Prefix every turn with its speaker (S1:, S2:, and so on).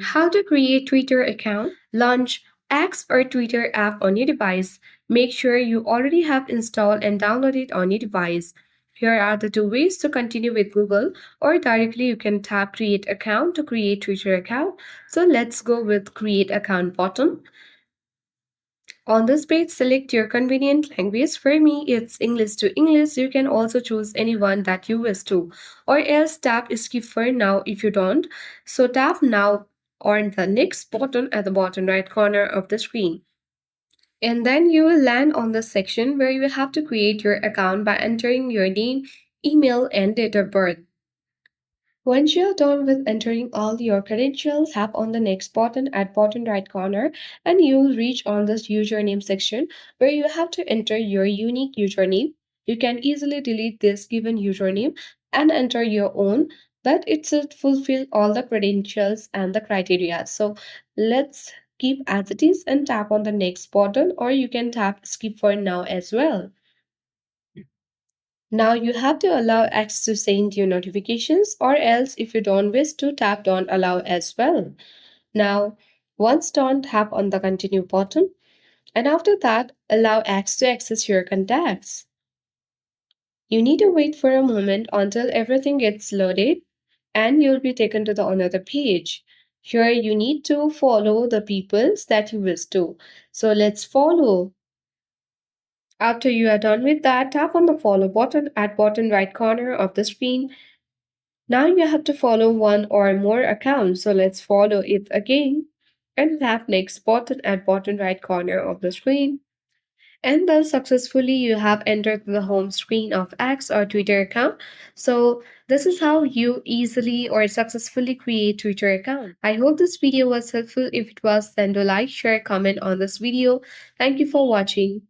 S1: How to create Twitter account? Launch X or Twitter app on your device. Make sure you already have installed and downloaded on your device. Here are the two ways to continue with Google, or directly you can tap create account to create Twitter account. So let's go with create account button. On this page, select your convenient language. For me, it's English to English. You can also choose any one that you wish to, or else tap skip for now if you don't. So tap now on the next button at the bottom right corner of the screen. And then you will land on the section where you will have to create your account by entering your name, email, and date of birth. Once you're done with entering all your credentials, tap on the next button at bottom right corner and you'll reach on this username section where you have to enter your unique username. You can easily delete this given username and enter your own, but it should fulfill all the credentials and the criteria. So let's keep as it is and tap on the next button, or you can tap skip for now as well. Now you have to allow X to send you notifications, or else if you don't wish to, tap don't allow as well. Now, once done, tap on the continue button, and after that, allow X to access your contacts. You need to wait for a moment until everything gets loaded and you'll be taken to the another page. Here you need to follow the peoples that you wish to. So let's follow. After you are done with that, tap on the follow button at bottom right corner of the screen. Now you have to follow one or more accounts, so let's follow it again and tap next button at bottom right corner of the screen. And thus successfully you have entered the home screen of X or Twitter account. So this is how you easily or successfully create Twitter account. I hope this video was helpful. If it was, then do like, share, comment on this video. Thank you for watching.